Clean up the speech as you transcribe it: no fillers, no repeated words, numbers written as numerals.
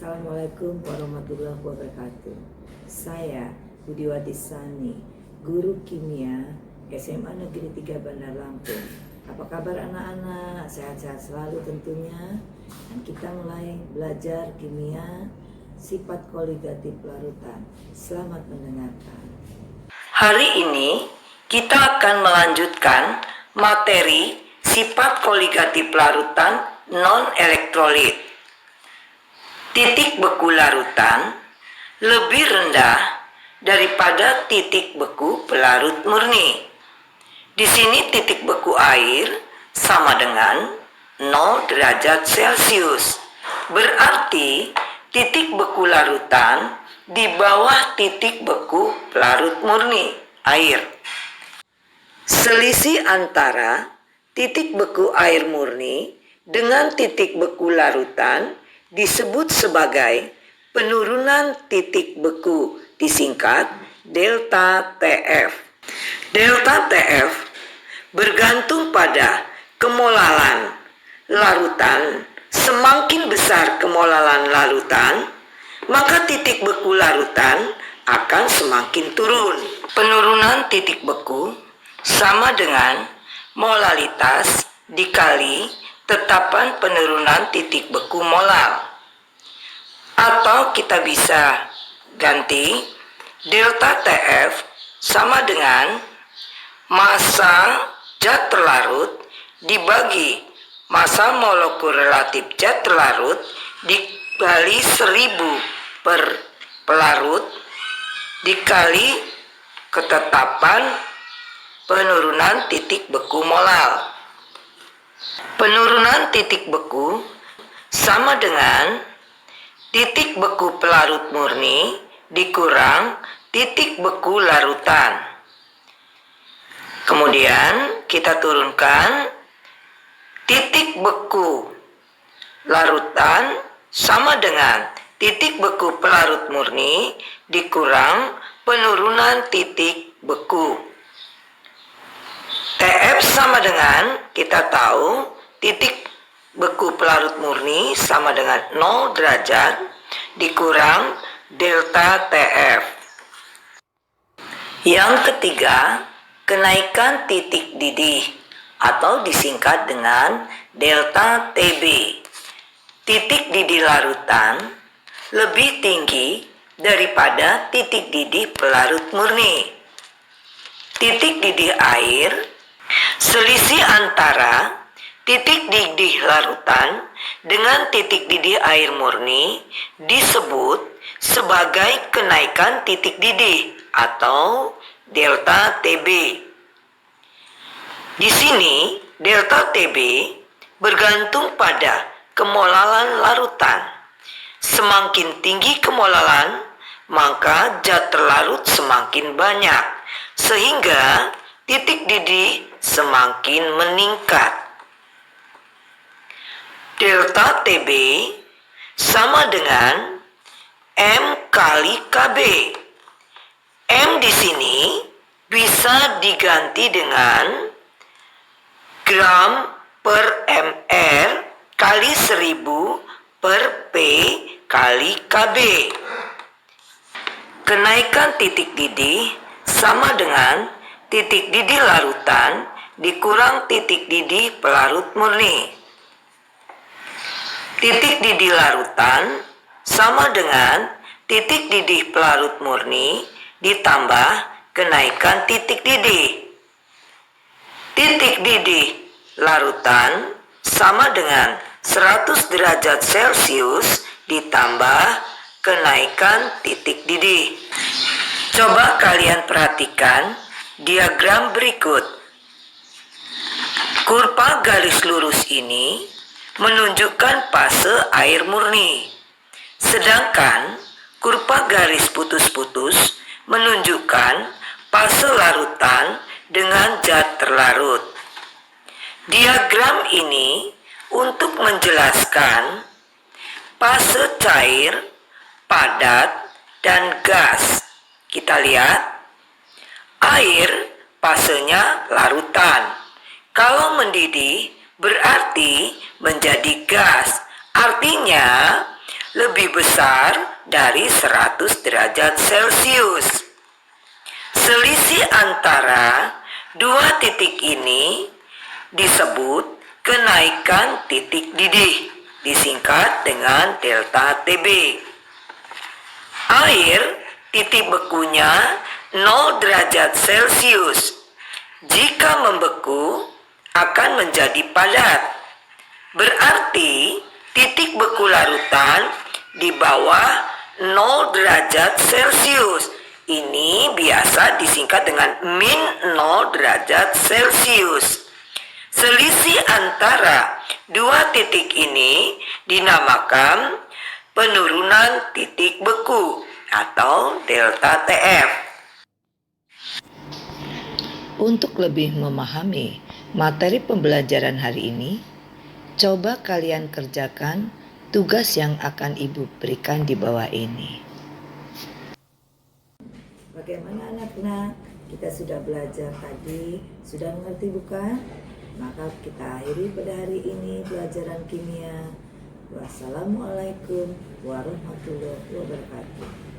Assalamualaikum warahmatullahi wabarakatuh. Saya Budiwati Sani, guru kimia SMA Negeri 3 Bandar Lampung. Apa kabar anak-anak? Sehat-sehat selalu tentunya. Dan kita mulai belajar kimia sifat koligatif larutan. Selamat mendengarkan. Hari ini kita akan melanjutkan materi sifat koligatif larutan non-elektrolit. Titik beku larutan lebih rendah daripada titik beku pelarut murni. Di sini titik beku air sama dengan 0 derajat Celcius. Berarti titik beku larutan di bawah titik beku pelarut murni air. Selisih antara titik beku air murni dengan titik beku larutan disebut sebagai penurunan titik beku, disingkat delta TF. Delta TF bergantung pada kemolalan larutan. Semakin besar kemolalan larutan, maka titik beku larutan akan semakin turun. Penurunan titik beku sama dengan molalitas dikali tetapan penurunan titik beku molal. Atau kita bisa ganti delta TF sama dengan massa zat terlarut dibagi massa molekul relatif zat terlarut dikali 1000 per pelarut dikali ketetapan penurunan titik beku molal. Penurunan titik beku sama dengan titik beku pelarut murni dikurang titik beku larutan. Kemudian kita turunkan titik beku larutan sama dengan titik beku pelarut murni dikurang penurunan titik beku. TF sama dengan, kita tahu titik beku pelarut murni sama dengan 0 derajat dikurang delta TF. Yang ketiga, kenaikan titik didih atau disingkat dengan delta TB. Titik didih larutan lebih tinggi daripada titik didih pelarut murni. Titik didih air, selisih antara titik didih larutan dengan titik didih air murni disebut sebagai kenaikan titik didih atau delta TB. Di sini delta TB bergantung pada kemolalan larutan. Semakin tinggi kemolalan, maka zat terlarut semakin banyak, sehingga titik didih semakin meningkat. Delta TB sama dengan M kali KB. M di sini bisa diganti dengan gram per mr kali 1000 per P kali KB. Kenaikan titik didih sama dengan titik didih larutan dikurang titik didih pelarut murni. Titik didih larutan sama dengan titik didih pelarut murni ditambah kenaikan titik didih. Titik didih larutan sama dengan 100 derajat Celcius ditambah kenaikan titik didih. Coba kalian perhatikan diagram berikut. Kurva garis lurus ini menunjukkan fase air murni, sedangkan kurva garis putus-putus menunjukkan fase larutan dengan zat terlarut. Diagram ini untuk menjelaskan fase cair, padat, dan gas. Kita lihat, air fasenya larutan. Kalau mendidih berarti menjadi gas. Artinya lebih besar dari 100 derajat Celcius. Selisih antara dua titik ini disebut kenaikan titik didih, disingkat dengan delta TB. Air titik bekunya 0 derajat Celcius. Jika membeku akan menjadi padat. Berarti titik beku larutan di bawah 0 derajat Celcius. Ini biasa disingkat dengan min 0 derajat Celcius. Selisih antara dua titik ini dinamakan penurunan titik beku atau delta TF. Untuk lebih memahami materi pembelajaran hari ini, coba kalian kerjakan tugas yang akan Ibu berikan di bawah ini. Bagaimana anak-anak? Kita sudah belajar tadi, sudah mengerti bukan? Maka kita akhiri pada hari ini pelajaran kimia. Wassalamualaikum warahmatullahi wabarakatuh.